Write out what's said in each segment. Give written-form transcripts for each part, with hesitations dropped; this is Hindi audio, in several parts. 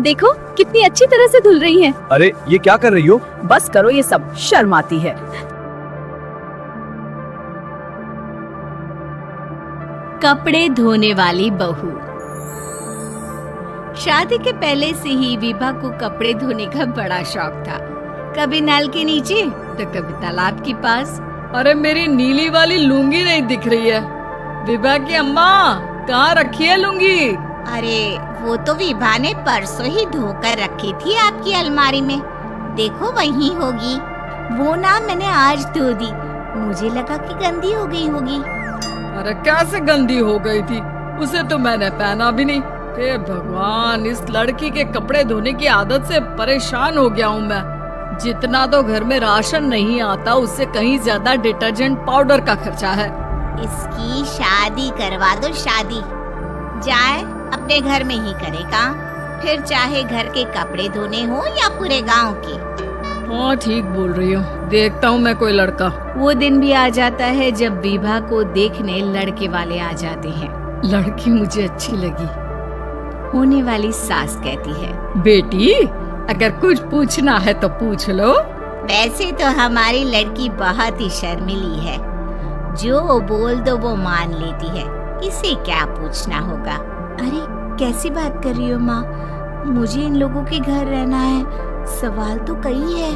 देखो कितनी अच्छी तरह से धुल रही हैं। अरे ये क्या कर रही हो? बस करो ये सब, शर्म आती है। कपड़े धोने वाली बहू। शादी के पहले से ही विभा को कपड़े धोने का बड़ा शौक था। कभी नल के नीचे तो कभी तालाब के पास। अरे मेरी नीली वाली लुंगी नहीं दिख रही है। विभा की अम्मा कहाँ रखी है लुंगी? अरे वो तो विभा ने परसों ही धोकर रखी थी आपकी अलमारी में, देखो वहीं होगी। वो ना मैंने आज धो दी, मुझे लगा कि गंदी हो गई होगी। अरे कैसे गंदी हो गई थी, उसे तो मैंने पहना भी नहीं। हे भगवान, इस लड़की के कपड़े धोने की आदत से परेशान हो गया हूँ मैं। जितना तो घर में राशन नहीं आता उससे कहीं ज्यादा डिटर्जेंट पाउडर का खर्चा है। इसकी शादी करवा दो, शादी जाए अपने घर में ही करेगा, फिर चाहे घर के कपड़े धोने हो या पूरे गांव के। हाँ ठीक बोल रही हो, देखता हूँ मैं कोई लड़का। वो दिन भी आ जाता है जब विभा को देखने लड़के वाले आ जाते हैं। लड़की मुझे अच्छी लगी। होने वाली सास कहती है, बेटी अगर कुछ पूछना है तो पूछ लो। वैसे तो हमारी लड़की बहुत ही शर्मीली है, जो बोल दो वो मान लेती है, इसे क्या पूछना होगा। अरे कैसी बात कर रही हो माँ, मुझे इन लोगों के घर रहना है, सवाल तो कई है।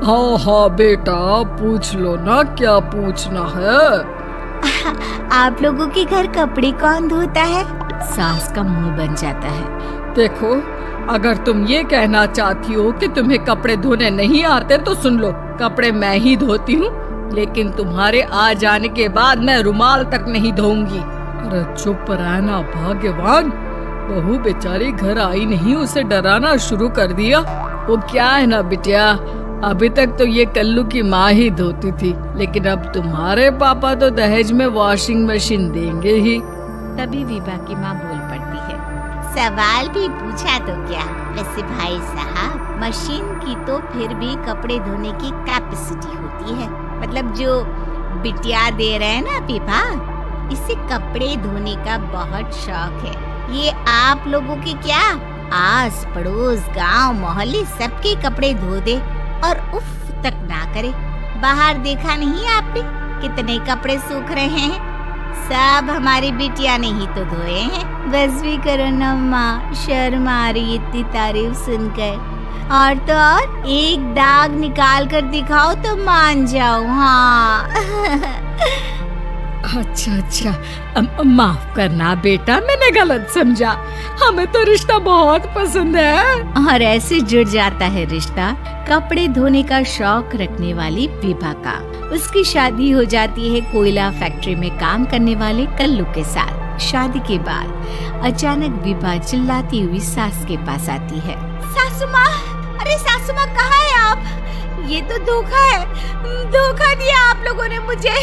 हाँ हाँ बेटा पूछ लो ना, क्या पूछना है। आप लोगों के घर कपड़े कौन धोता है? सास का मुंह बन जाता है। देखो अगर तुम ये कहना चाहती हो कि तुम्हें कपड़े धोने नहीं आते तो सुन लो, कपड़े मैं ही धोती हूँ, लेकिन तुम्हारे आ जाने के बाद मैं रुमाल तक नहीं धोऊंगी। अरे चुप रहना भाग्यवान, बहू बेचारी घर आई नहीं, उसे डराना शुरू कर दिया। वो क्या है ना बिटिया, अभी तक तो ये कल्लू की माँ ही धोती थी, लेकिन अब तुम्हारे पापा तो दहेज में वॉशिंग मशीन देंगे ही। तभी विभा की माँ बोल पड़ती है, सवाल भी पूछा तो क्या। वैसे भाई साहब, मशीन की तो फिर भी कपड़े धोने की कैपेसिटी होती है, मतलब जो बिटिया दे रहे हैं ना विभा, इसे कपड़े धोने का बहुत शौक है। ये आप लोगों के क्या, आस पड़ोस गांव मोहल्ले सबके कपड़े धो दे और उफ तक ना करे। बाहर देखा नहीं आपने कितने कपड़े सूख रहे हैं, सब हमारी बिटिया ने ही तो धोए हैं। बस भी करो ना माँ, शर्म आ रही इतनी तारीफ सुनकर। और तो और एक दाग निकाल कर दिखाओ तो मान जाओ। हाँ अच्छा अच्छा, माफ करना बेटा, मैंने गलत समझा। हमें तो रिश्ता बहुत पसंद है। और ऐसे जुड़ जाता है रिश्ता कपड़े धोने का शौक रखने वाली विभा का। उसकी शादी हो जाती है कोयला फैक्ट्री में काम करने वाले कल्लू के साथ। शादी के बाद अचानक विभा चिल्लाती हुई सास के पास आती है, सासू माँ, अरे सासू माँ कहाँ है आप? ये तो धोखा है, धोखा दिया आप लोगों ने मुझे।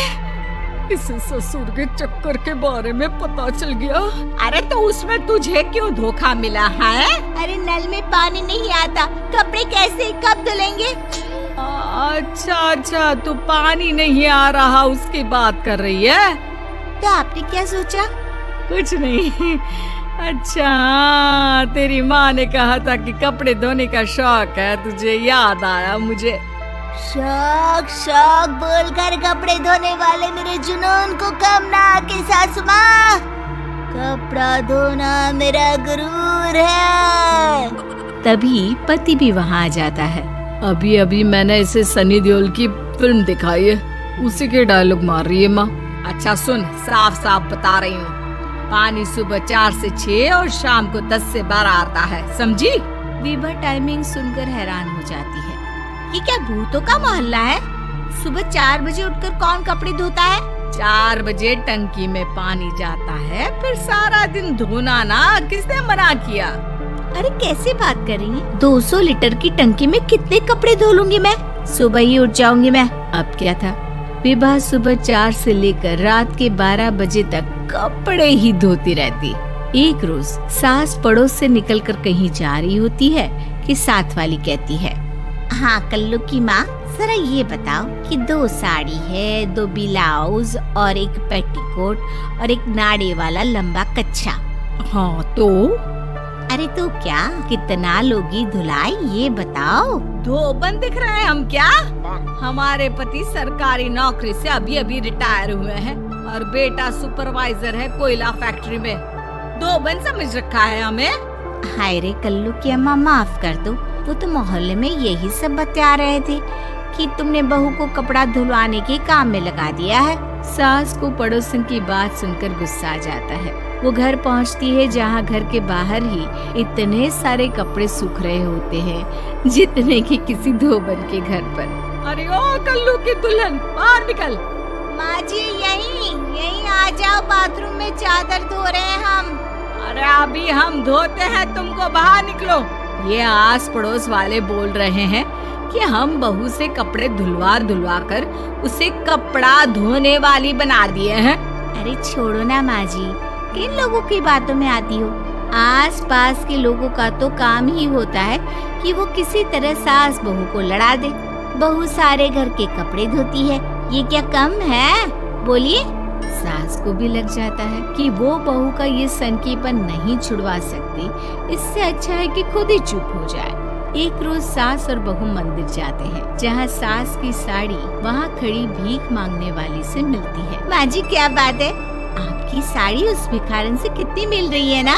इसे ससुर के चक्कर के बारे में पता चल गया। अरे तो उसमें तुझे क्यों धोखा मिला है? अरे नल में पानी नहीं आता, कपड़े कैसे कब धुलेंगे? अच्छा अच्छा, तू पानी नहीं आ रहा उसकी बात कर रही है। तो आपने क्या सोचा? कुछ नहीं। अच्छा हाँ, तेरी माँ ने कहा था कि कपड़े धोने का शौक है, तुझे याद आया मुझे। शौक शौक बोलकर कपड़े धोने वाले मेरे जुनून को कम ना आके सासू माँ, कपड़ा धोना मेरा गुरूर है। तभी पति भी वहाँ आ जाता है। अभी अभी मैंने इसे सनी देओल की फिल्म दिखाई है, उसी के डायलॉग मार रही है माँ। अच्छा सुन, साफ साफ बता रही हूँ, पानी सुबह 4 से 6 और शाम को 10 से 12 आता है, समझी? विभा टाइमिंग सुनकर हैरान हो जाती है। ये क्या भूतों का मोहल्ला है? सुबह 4 बजे उठकर कौन कपड़े धोता है? 4 बजे टंकी में पानी जाता है, फिर सारा दिन धोना ना, किसने मना किया? अरे कैसे बात कर रही है? 200 लीटर की टंकी में कितने कपड़े धो लूंगी मैं, सुबह ही उठ जाऊंगी मैं। अब क्या था, विभा सुबह 4 से लेकर रात के 12 बजे तक कपड़े ही धोती रहती। एक रोज सास पड़ोस से निकलकर कहीं जा रही होती है कि साथ वाली कहती है, हाँ कल्लू की माँ, जरा ये बताओ कि 2 साड़ी है, 2 ब्लाउज और एक पेटीकोट और एक नाड़े वाला लंबा कच्छा। हाँ तो? अरे तो क्या कितना लोगी धुलाई ये बताओ। धोबन दिख रहे हैं हम क्या? हमारे पति सरकारी नौकरी से अभी अभी रिटायर हुए हैं और बेटा सुपरवाइजर है कोयला फैक्ट्री में। धोबन समझ रखा है हमें। हाय रे कल्लू की अम्मा, माफ कर दो, वो तो मोहल्ले में यही सब बता रहे थे कि तुमने बहू को कपड़ा धुलवाने के काम में लगा दिया है। सास को पड़ोसन की बात सुनकर गुस्सा आ जाता है। वो घर पहुंचती है जहां घर के बाहर ही इतने सारे कपड़े सूख रहे होते हैं जितने कि किसी धोबन के घर पर। अरे ओ कल्लू की दुल्हन, बाहर निकल। माँ जी यहीं आ जाओ, बाथरूम में चादर धो रहे हैं हम। अरे अभी हम धोते हैं, तुमको बाहर निकलो। ये आस पड़ोस वाले बोल रहे हैं कि हम बहू से कपड़े धुलवा कर उसे कपड़ा धोने वाली बना दिए हैं। अरे छोड़ो ना माँ जी, किन लोगों की बातों में आती हो। आस पास के लोगों का तो काम ही होता है कि वो किसी तरह सास बहू को लड़ा दे। बहू सारे घर के कपड़े धोती है, ये क्या कम है? बोलिए। सास को भी लग जाता है कि वो बहू का ये सनकीपन नहीं छुड़वा सकती, इससे अच्छा है कि खुद ही चुप हो जाए। एक रोज सास और बहू मंदिर जाते हैं जहाँ सास की साड़ी वहाँ खड़ी भीख मांगने वाली से मिलती है। माँ जी क्या बात है, आपकी साड़ी उस भिखारन से कितनी मिल रही है ना?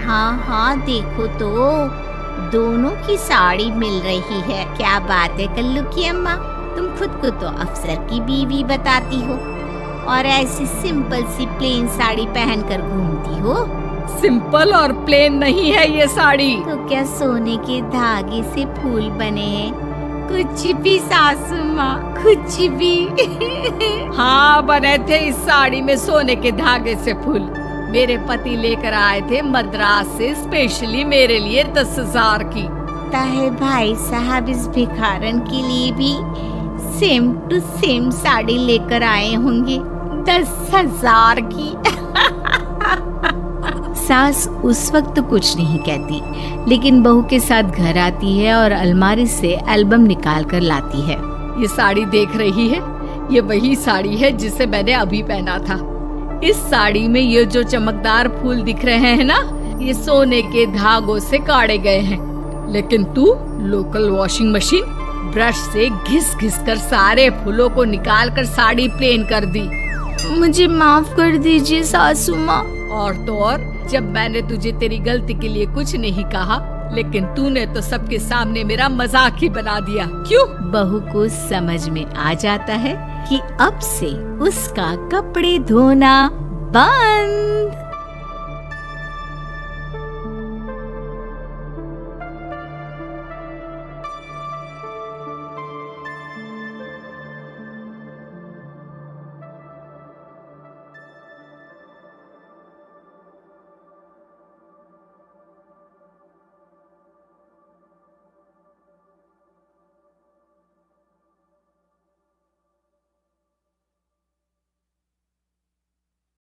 हाँ देखो तो दोनों की साड़ी मिल रही है। क्या बात है कल्लू की अम्मा, तुम खुद को तो अफसर की बीवी बताती हो और ऐसी सिंपल सी प्लेन साड़ी पहनकर घूमती हो। सिंपल और प्लेन नहीं है ये साड़ी। तो क्या सोने के धागे से फूल बने हैं? कुछ भी सासू माँ, कुछ भी। हाँ बने थे इस साड़ी में सोने के धागे से फूल। मेरे पति लेकर आए थे मद्रास से स्पेशली मेरे लिए 10,000 की। ताहे भाई साहब इस भिखारन के लिए भी सेम टू सेम साड़ी लेकर आए होंगे 10,000 की। सास उस वक्त कुछ नहीं कहती, लेकिन बहू के साथ घर आती है और अलमारी से एल्बम निकाल कर लाती है। ये साड़ी देख रही है, ये वही साड़ी है जिसे मैंने अभी पहना था। इस साड़ी में ये जो चमकदार फूल दिख रहे हैं ना, ये सोने के धागों से काढ़े गए हैं। लेकिन तू लोकल वॉशिंग मशीन ब्रश से घिस घिस कर सारे फूलों को निकाल कर साड़ी प्लेन कर दी। मुझे माफ कर दीजिए सासू माँ। और तो और, जब मैंने तुझे तेरी गलती के लिए कुछ नहीं कहा, लेकिन तूने तो सबके सामने मेरा मजाक ही बना दिया। क्यों? बहू को समझ में आ जाता है कि अब से उसका कपड़े धोना बंद।